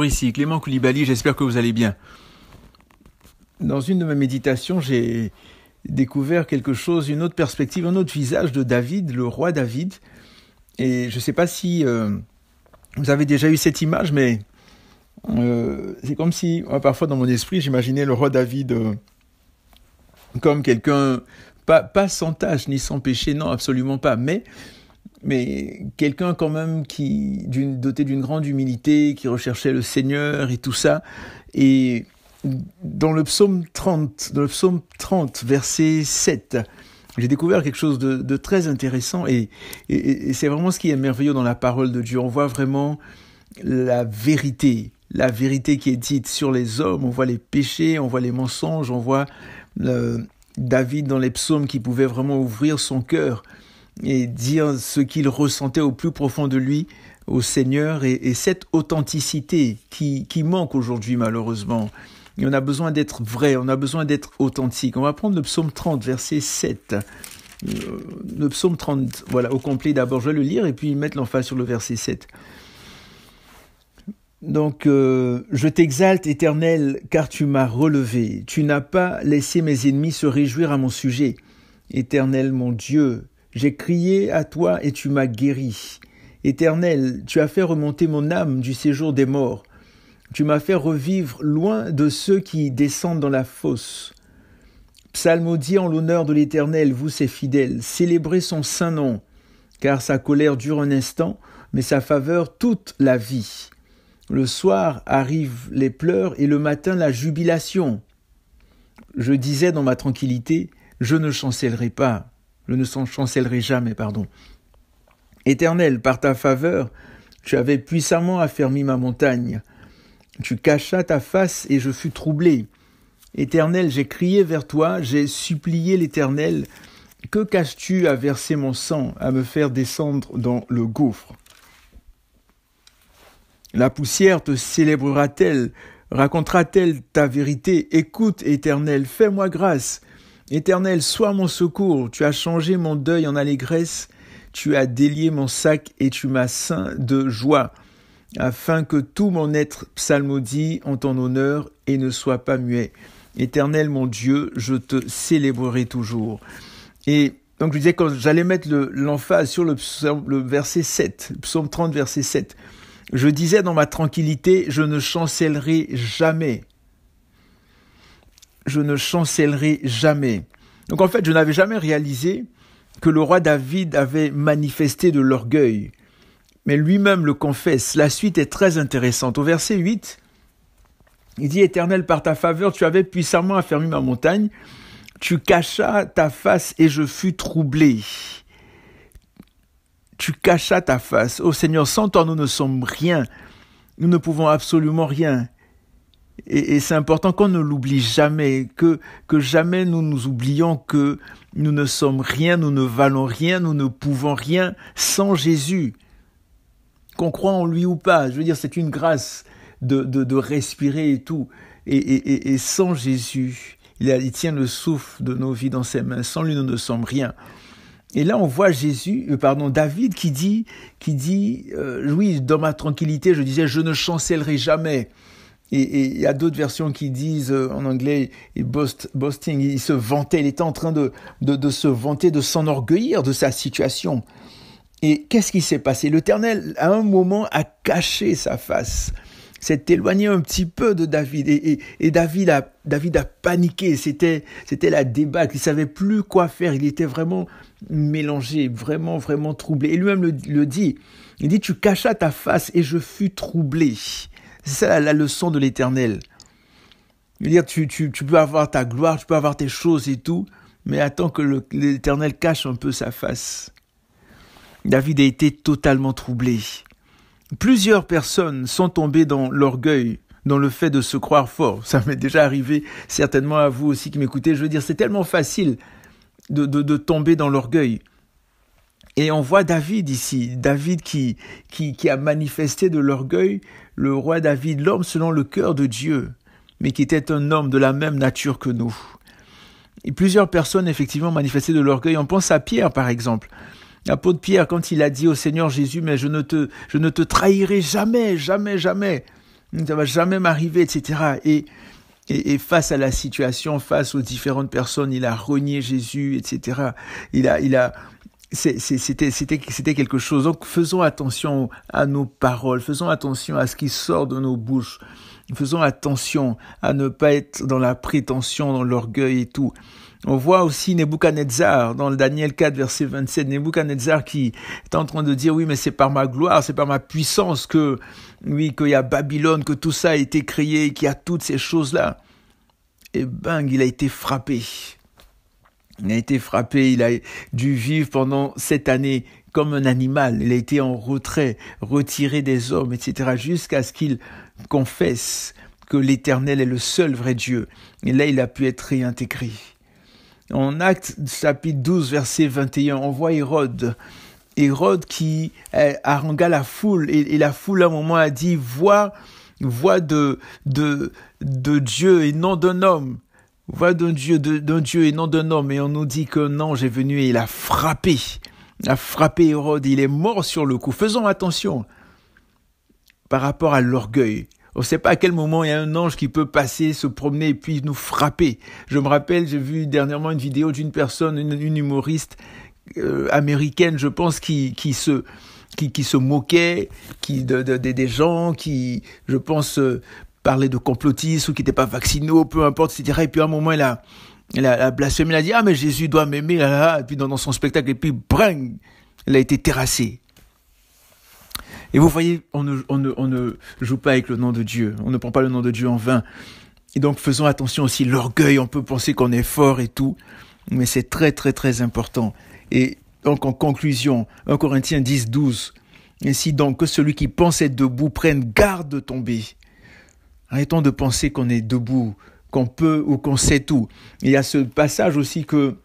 ici Clément Koulibaly, j'espère que vous allez bien. Dans une de mes méditations, j'ai découvert quelque chose, une autre perspective, un autre visage de David, le roi David. Et je ne sais pas si vous avez déjà eu cette image, mais c'est comme si, parfois dans mon esprit, j'imaginais le roi David comme quelqu'un, pas sans tâche ni sans péché, non, absolument pas, mais quelqu'un quand même doté d'une grande humilité, qui recherchait le Seigneur et tout ça. Et dans le psaume 30, verset 7, j'ai découvert quelque chose de très intéressant et c'est vraiment ce qui est merveilleux dans la parole de Dieu. On voit vraiment la vérité qui est dite sur les hommes. On voit les péchés, on voit les mensonges, on voit David dans les psaumes qui pouvait vraiment ouvrir son cœur et dire ce qu'il ressentait au plus profond de lui au Seigneur, et cette authenticité qui manque aujourd'hui malheureusement. Et on a besoin d'être vrai, on a besoin d'être authentique. On va prendre le psaume 30, verset 7. Le psaume 30, voilà, au complet d'abord. Je vais le lire et puis mettre l'emphase sur le verset 7. Donc, je t'exalte, Éternel, car tu m'as relevé. Tu n'as pas laissé mes ennemis se réjouir à mon sujet. Éternel, mon Dieu, j'ai crié à toi et tu m'as guéri. Éternel, tu as fait remonter mon âme du séjour des morts. Tu m'as fait revivre loin de ceux qui descendent dans la fosse. Psalmodiez en l'honneur de l'Éternel, vous ses fidèles. Célébrez son saint nom, car sa colère dure un instant, mais sa faveur toute la vie. Le soir arrivent les pleurs et le matin la jubilation. Je disais dans ma tranquillité, je ne chancellerai jamais. Éternel, par ta faveur, tu avais puissamment affermi ma montagne. Tu cachas ta face et je fus troublé. Éternel, j'ai crié vers toi, j'ai supplié l'Éternel. Que caches-tu à verser mon sang, à me faire descendre dans le gouffre? La poussière te célébrera-t-elle, racontera-t-elle ta vérité? Écoute, Éternel, fais-moi grâce. Éternel, sois mon secours. Tu as changé mon deuil en allégresse. Tu as délié mon sac et tu m'as ceint de joie, afin que tout mon être psalmodie en ton honneur et ne soit pas muet. Éternel mon Dieu, je te célébrerai toujours. Et donc je disais, quand j'allais mettre l'emphase sur le verset 7, psaume 30, verset 7, je disais dans ma tranquillité, je ne chancellerai jamais. Je ne chancellerai jamais. Donc en fait, je n'avais jamais réalisé que le roi David avait manifesté de l'orgueil. Mais lui-même le confesse. La suite est très intéressante. Au verset 8, il dit « Éternel, par ta faveur, tu avais puissamment affermi ma montagne. Tu cachas ta face et je fus troublé. » Tu cachas ta face. Ô Seigneur, sans toi, nous ne sommes rien. Nous ne pouvons absolument rien. Et c'est important qu'on ne l'oublie jamais, que jamais nous nous oublions que nous ne sommes rien, nous ne valons rien, nous ne pouvons rien sans Jésus. Qu'on croit en lui ou pas, je veux dire, c'est une grâce de respirer et tout. Et sans Jésus, il tient le souffle de nos vies dans ses mains. Sans lui, nous ne sommes rien. Et là, on voit David qui dit, oui, dans ma tranquillité, je disais, je ne chancellerai jamais. Et il y a d'autres versions qui disent, en anglais, boasting, il se vantait, il était en train de se vanter, de s'enorgueillir de sa situation. Et qu'est-ce qui s'est passé? L'Éternel, à un moment, a caché sa face, s'est éloigné un petit peu de David. Et David a paniqué, c'était la débâcle, il savait plus quoi faire, il était vraiment mélangé, vraiment, vraiment troublé. Et lui-même le dit, il dit, tu cachas ta face et je fus troublé. C'est ça la leçon de l'Éternel. Il veut dire, tu peux avoir ta gloire, tu peux avoir tes choses et tout, mais attends que l'Éternel cache un peu sa face. David a été totalement troublé. Plusieurs personnes sont tombées dans l'orgueil, dans le fait de se croire fort. Ça m'est déjà arrivé, certainement à vous aussi qui m'écoutez. Je veux dire, c'est tellement facile de tomber dans l'orgueil. Et on voit David ici, David qui a manifesté de l'orgueil, le roi David, l'homme selon le cœur de Dieu, mais qui était un homme de la même nature que nous. Et plusieurs personnes, effectivement, manifestaient de l'orgueil. On pense à Pierre, par exemple. L'apôtre Pierre, quand il a dit au Seigneur Jésus, mais je ne te trahirai jamais, jamais, jamais. ça va jamais m'arriver, etc. Et face à la situation, face aux différentes personnes, il a renié Jésus, etc. C'était quelque chose. Donc, faisons attention à nos paroles, faisons attention à ce qui sort de nos bouches, faisons attention à ne pas être dans la prétention, dans l'orgueil et tout. On voit aussi Nebuchadnezzar dans le Daniel 4, verset 27, Nebuchadnezzar qui est en train de dire, oui, mais c'est par ma gloire, c'est par ma puissance qu'il y a Babylone, que tout ça a été créé, qu'il y a toutes ces choses-là. Et bang, il a été frappé. Il a été frappé, il a dû vivre pendant 7 années comme un animal. Il a été en retrait, retiré des hommes, etc., jusqu'à ce qu'il confesse que l'Éternel est le seul vrai Dieu. Et là, il a pu être réintégré. En Actes chapitre 12, verset 21, on voit Hérode qui harangua la foule, et la foule à un moment a dit, voix de Dieu et non d'un homme. Voix d'un Dieu et non d'un homme. Et on nous dit qu'un ange est venu et il a frappé Hérode. Il est mort sur le coup. Faisons attention par rapport à l'orgueil. On ne sait pas à quel moment il y a un ange qui peut passer, se promener et puis nous frapper. Je me rappelle, j'ai vu dernièrement une vidéo d'une personne, une humoriste américaine, je pense, qui se moquait, des gens qui, je pense, parlaient de complotistes ou qui n'étaient pas vaccinés, peu importe, etc. Et puis à un moment, elle a blasphémé, elle a dit, ah mais Jésus doit m'aimer, là, là. Et puis dans son spectacle, et puis bring, elle a été terrassée. Et vous voyez, on ne joue pas avec le nom de Dieu. On ne prend pas le nom de Dieu en vain. Et donc, faisons attention aussi. L'orgueil, on peut penser qu'on est fort et tout. Mais c'est très, très, très important. Et donc, en conclusion, 1 Corinthiens 10, 12. Ainsi donc, que celui qui pense être debout prenne garde de tomber. Arrêtons de penser qu'on est debout, qu'on peut ou qu'on sait tout. Il y a ce passage aussi que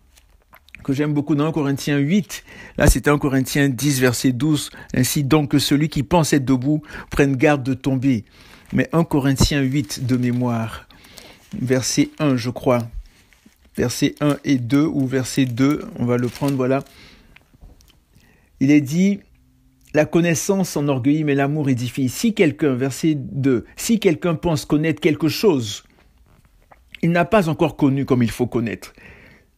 j'aime beaucoup dans 1 Corinthiens 8. Là, c'était 1 Corinthiens 10, verset 12. Ainsi donc que celui qui pense être debout prenne garde de tomber. Mais 1 Corinthiens 8 de mémoire, verset 1, je crois. Verset 1 et 2, ou verset 2, on va le prendre, voilà. Il est dit, la connaissance enorgueillit, mais l'amour édifie. Si quelqu'un, verset 2, si quelqu'un pense connaître quelque chose, il n'a pas encore connu comme il faut connaître.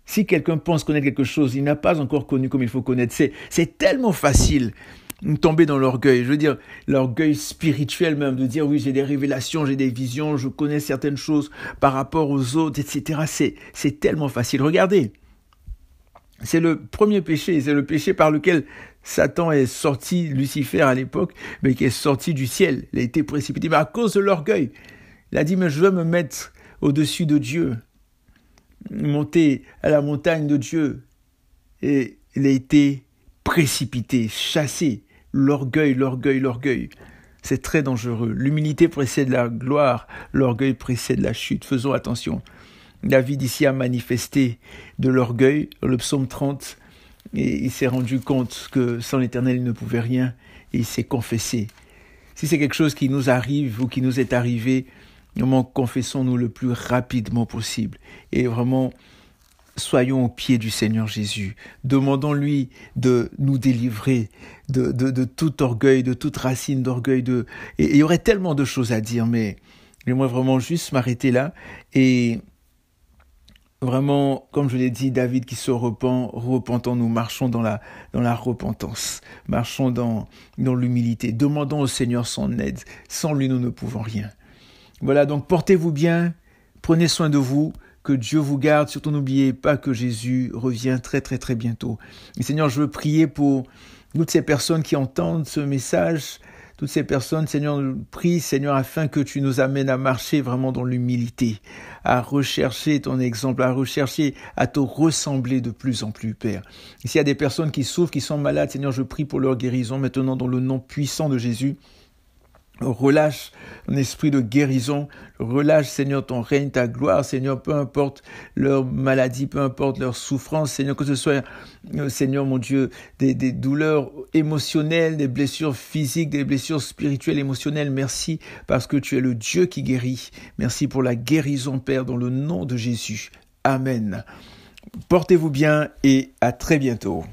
Si quelqu'un pense connaître quelque chose, il n'a pas encore connu comme il faut connaître. C'est tellement facile de tomber dans l'orgueil. Je veux dire, l'orgueil spirituel même, de dire oui, j'ai des révélations, j'ai des visions, je connais certaines choses par rapport aux autres, etc. C'est tellement facile. Regardez, c'est le premier péché, c'est le péché par lequel Satan est sorti, Lucifer à l'époque, mais qui est sorti du ciel. Il a été précipité, mais à cause de l'orgueil. Il a dit, mais je veux me mettre au-dessus de Dieu. Monter à la montagne de Dieu, et il a été précipité, chassé. L'orgueil. C'est très dangereux. L'humilité précède la gloire, l'orgueil précède la chute. Faisons attention. David ici a manifesté de l'orgueil dans le psaume 30, et il s'est rendu compte que sans l'Éternel il ne pouvait rien, et il s'est confessé. Si c'est quelque chose qui nous arrive ou qui nous est arrivé, vraiment, confessons-nous le plus rapidement possible. Et vraiment, soyons au pied du Seigneur Jésus. Demandons-lui de nous délivrer de tout orgueil, de toute racine d'orgueil. Et il y aurait tellement de choses à dire, mais j'aimerais vraiment juste m'arrêter là. Et vraiment, comme je l'ai dit, David qui se repent, repentons-nous, marchons dans la repentance. Marchons dans l'humilité. Demandons au Seigneur son aide. Sans lui, nous ne pouvons rien. Voilà, donc portez-vous bien, prenez soin de vous, que Dieu vous garde. Surtout n'oubliez pas que Jésus revient très très très bientôt. Et Seigneur, je veux prier pour toutes ces personnes qui entendent ce message, toutes ces personnes, Seigneur, je prie, Seigneur, afin que tu nous amènes à marcher vraiment dans l'humilité, à rechercher ton exemple, à rechercher, à te ressembler de plus en plus, Père. Et s'il y a des personnes qui souffrent, qui sont malades, Seigneur, je prie pour leur guérison maintenant dans le nom puissant de Jésus. Relâche ton esprit de guérison, relâche Seigneur ton règne, ta gloire Seigneur, peu importe leur maladie, peu importe leur souffrance Seigneur, que ce soit Seigneur mon Dieu, des douleurs émotionnelles, des blessures physiques, des blessures spirituelles, émotionnelles, merci parce que tu es le Dieu qui guérit, merci pour la guérison Père dans le nom de Jésus, Amen. Portez-vous bien et à très bientôt.